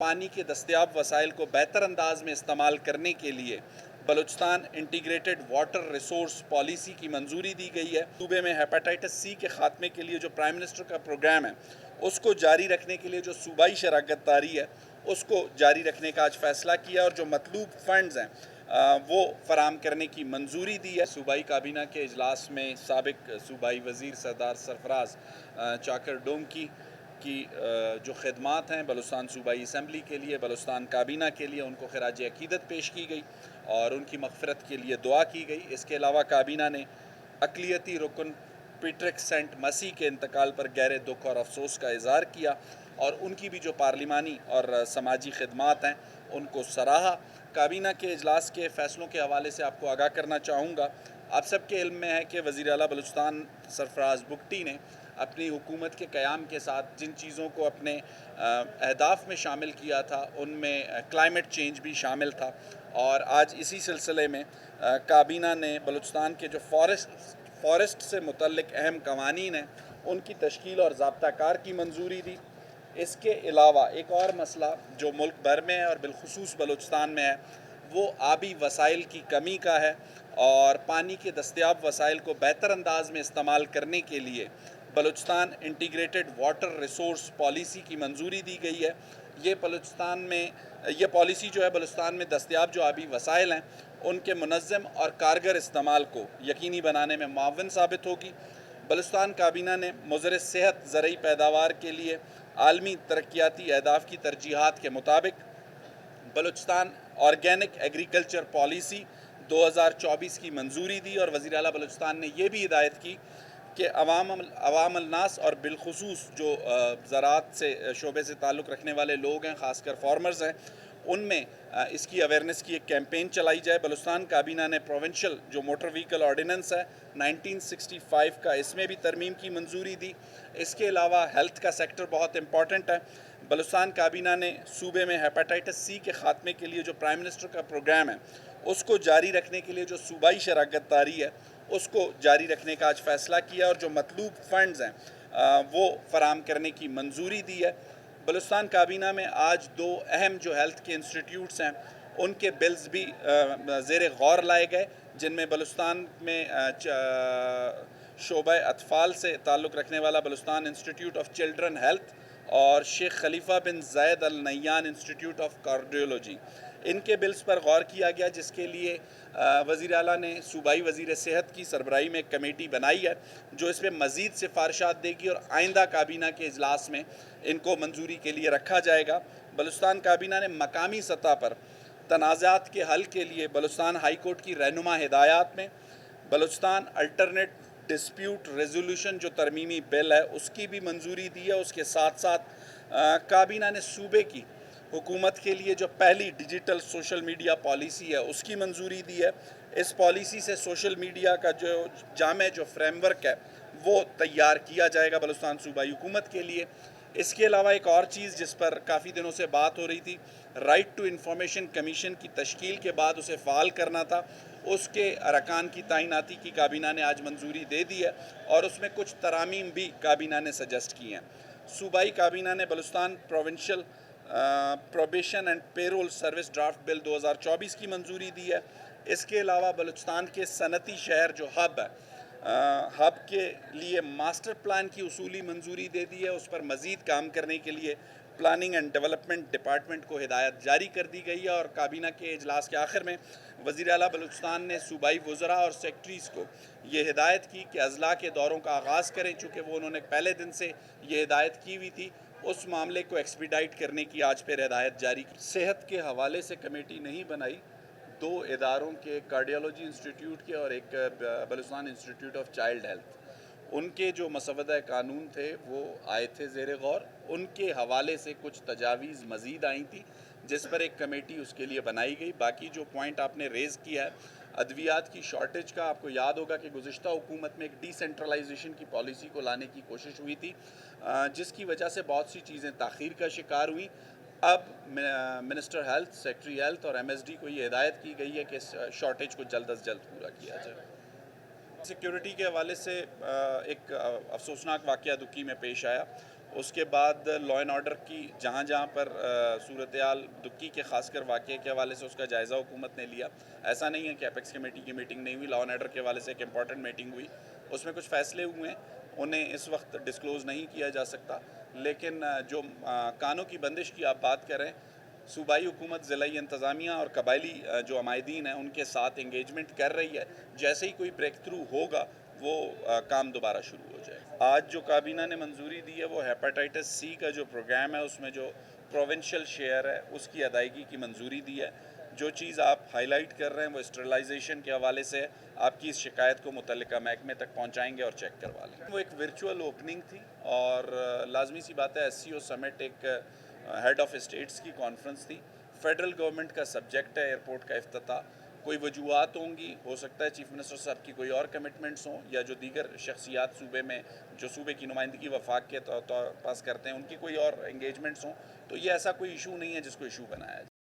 पानी के दस्तयाब वसाइल को बेहतर अंदाज में इस्तेमाल करने के लिए Balochistan integrated water resource policy की मंजूरी दी गई है। सूबे में हेपेटाइटिस सी के खात्मे के लिए जो प्राइम मिनिस्टर का प्रोग्राम है उसको जारी रखने के लिए जो सूबाई शराकत दारी है उसको जारी रखने का आज फैसला किया और जो मतलूब फंड्स हैं वो फराम करने की मंजूरी दी है। सूबाई काबीना के इजलास में साबिक सूबाई वज़ीर सरदार सरफराज चाकर डोम की जो खदमात हैं बलूचिस्तान सूबाई असम्बली के लिए, बलूचिस्तान काबीना के लिए, उनको खराज अकीदत पेश की गई और उनकी मग़फ़िरत के लिए दुआ की गई। इसके अलावा काबीना ने अक़लियती रुकन पीट्रिक सेंट मसीह के इंतकाल पर गहरे दुख और अफसोस का इज़हार किया और उनकी भी जो पार्लिमानी और समाजी खदमात हैं उनको सराहा। काबीना के इजलास के फ़ैसलों के हवाले से आपको आगाह करना चाहूँगा। आप सब के इल्म में है कि वज़ीर आला बलूचिस्तान सरफराज बुगटी ने अपनी हुकूमत के क़याम के साथ जिन चीज़ों को अपने अहदाफ में शामिल किया था उनमें क्लाइमेट चेंज भी शामिल था और आज इसी सिलसिले में काबीना ने बलूचिस्तान के जो फ़ॉरेस्ट से मुतल्लिक़ अहम कवानीन हैं उनकी तश्कील और ज़ाब्ता-कार की मंजूरी दी। इसके अलावा एक और मसला जो मुल्क भर में है और बिलखुसूस बलूचिस्तान में है वो आबी वसाइल की कमी का है और पानी के दस्तयाब वसाइल को बेहतर अंदाज में इस्तेमाल करने के लिए Balochistan integrated water resource policy की मंजूरी दी गई है। ये पॉलिसी जो है बलूचिस्तान में दस्तयाब जो आबी वसाइल हैं उनके मुनज़्ज़म और कारगर इस्तेमाल को यकीनी बनाने में मुआविन साबित होगी। बलूचिस्तान काबीना ने मुज़र सेहत ज़रई पैदावार के लिए आलमी तरक्याती अहदाफ की तरजीहात के मुताबिक बलूचिस्तान ऑर्गेनिक एग्रीकल्चर पॉलिसी 2024 की मंजूरी दी और वज़ीर आला बलूचिस्तान ने यह भी हिदायत की कि अवाम नास और बिलखुसूस जो ज़राअत से शोबे से ताल्लुक़ रखने वाले लोग हैं, ख़ासकर फार्मर्स हैं, उनमें इसकी अवेयरनेस की एक कैंपेन चलाई जाए। बलूचिस्तान काबीना ने प्रोविंशियल जो मोटर व्हीकल ऑर्डिनेंस है 1965 का, इसमें भी तरमीम की मंजूरी दी। इसके अलावा हेल्थ का सेक्टर बहुत इंपॉर्टेंट है। बलूचिस्तान काबीना ने सूबे में हेपेटाइटिस सी के खात्मे के लिए जो प्राइम मिनिस्टर का प्रोग्राम है उसको जारी रखने के लिए जो सूबाई शराकत दारी है उसको जारी रखने का आज फैसला किया और जो मतलूब फंड्स हैं वो फराम करने की मंजूरी दी है। बलूचिस्तान काबीना में आज दो अहम जो हेल्थ के इंस्टीट्यूट्स हैं उनके बिल्स भी ज़ेर गौर लाए गए, जिनमें बलूचिस्तान में शोबा अतफ़ाल से ताल्लुक़ रखने वाला Balochistan institute of children health और शेख खलीफा बिन ज़ायद अल नैयान इंस्टीट्यूट ऑफ कार्डियोलॉजी, इनके बिल्स पर गौर किया गया, जिसके लिए वज़ीर आला ने सूबाई वज़ीर सेहत की सरबराही में एक कमेटी बनाई है जो इस पर मज़ीद सिफारिशात देगी और आइंदा काबीना के इजलास में इनको मंजूरी के लिए रखा जाएगा। बलूचिस्तान काबीना ने मकामी सतह पर तनाज़ात के हल के लिए बलूचिस्तान हाई कोर्ट की रहनुमा हिदायत में बलूचिस्तान अल्टरनेट डिस्प्यूट रेजोल्यूशन जो तरमीमी बिल है उसकी भी मंजूरी दी है। उसके साथ साथ काबीना ने सूबे की हुकूमत के लिए जो पहली डिजिटल सोशल मीडिया पॉलिसी है उसकी मंजूरी दी है। इस पॉलिसी से सोशल मीडिया का जो जामे जो फ्रेमवर्क है वो तैयार किया जाएगा बलूचिस्तान सूबाई हुकूमत के लिए। इसके अलावा एक और चीज़ जिस पर काफ़ी दिनों से बात हो रही थी, राइट टू इंफॉर्मेशन कमीशन की तश्कील के बाद उसे फ़ाल करना था, उसके अरकान की तैनाती की काबीना ने आज मंजूरी दे दी है और उसमें कुछ तरामीम भी काबीना ने सजेस्ट की हैं। सूबाई काबीना ने Balochistan provincial probation and payroll service draft bill 2024 की मंजूरी दी है। इसके अलावा बलूचिस्तान के सनती शहर जो हब है, हब के लिए मास्टर प्लान की उसूली मंजूरी दे दी है। उस पर मज़ीद काम करने के लिए प्लानिंग एंड डेवलपमेंट डिपार्टमेंट को हिदायत जारी कर दी गई है और काबीना के इजलास के आखिर में वज़ीर आला बलूचिस्तान ने सूबाई वज़रा और सेक्रेटरीज़ को ये हिदायत की कि अज़ला के दौरों का आगाज़ करें, चूँकि वो उन्होंने पहले दिन से ये हिदायत की हुई थी, उस मामले को एक्सपीडाइट करने की आज फिर हिदायत जारी की। सेहत के हवाले से कमेटी नहीं बनाई, दो इदारों के, कार्डियोलॉजी इंस्टीट्यूट के और एक Balochistan institute of child health, उनके जो मसवदा कानून थे वो आए थे ज़ेर गौर, उनके हवाले से कुछ तजावीज़ मज़ीद आई थी जिस पर एक कमेटी उसके लिए बनाई गई। बाकी जो पॉइंट आपने रेज़ किया है अद्वियात की शॉर्टेज का, आपको याद होगा कि गुज़िश्ता हुकूमत में एक डिसेंट्रलाइजेशन की पॉलिसी को लाने की कोशिश हुई थी, जिसकी वजह से बहुत सी चीज़ें ताख़ीर का शिकार हुई। अब मिनिस्टर हेल्थ, सेक्रेटरी हेल्थ और MSD को ये हिदायत की गई है कि इस शॉर्टेज को जल्द अज जल्द पूरा किया जाए। सिक्योरिटी के हवाले से एक अफसोसनाक वाक़या दुकी में पेश आया। اس کے بعد لا اینڈ آرڈر کی جہاں جہاں پر صورتحال دکی کے خاص کر واقعے کے حوالے سے اس کا جائزہ حکومت نے لیا. ایسا نہیں ہے کہ اپیکس کمیٹی کی میٹنگ نہیں ہوئی. لا اینڈ آرڈر کے حوالے سے ایک امپورٹنٹ میٹنگ ہوئی, اس میں کچھ فیصلے ہوئے ہیں, انہیں اس وقت ڈسکلوز نہیں کیا جا سکتا. لیکن جو کانوں کی بندش کی آپ بات کریں, صوبائی حکومت, ضلعی انتظامیہ اور قبائلی جو عمائدین ہیں ان کے ساتھ انگیجمنٹ کر رہی ہے. جیسے ہی کوئی بریک تھرو ہوگا وہ کام دوبارہ شروع ہو جائے. آج جو کابینہ نے منظوری دی ہے وہ ہیپاٹائٹس سی کا جو پروگرام ہے اس میں جو پروونشل شیئر ہے اس کی ادائیگی کی منظوری دی ہے. جو چیز آپ ہائی لائٹ کر رہے ہیں وہ اسٹرلائزیشن کے حوالے سے آپ کی اس شکایت کو متعلقہ محکمے تک پہنچائیں گے اور چیک کروا لیں گے. وہ ایک ورچوئل اوپننگ تھی اور لازمی سی بات ہے ایس سی او سمٹ ایک ہیڈ آف اسٹیٹس کی کانفرنس تھی. فیڈرل گورنمنٹ کا سبجیکٹ ہے ایئرپورٹ کا افتتاح. کوئی وجوہات ہوں گی, ہو سکتا ہے چیف منسٹر صاحب کی کوئی اور کمٹمنٹس ہوں یا جو دیگر شخصیات صوبے میں جو صوبے کی نمائندگی وفاق کے پاس کرتے ہیں ان کی کوئی اور انگیجمنٹس ہوں. تو یہ ایسا کوئی ایشو نہیں ہے جس کو ایشو بنایا جائے.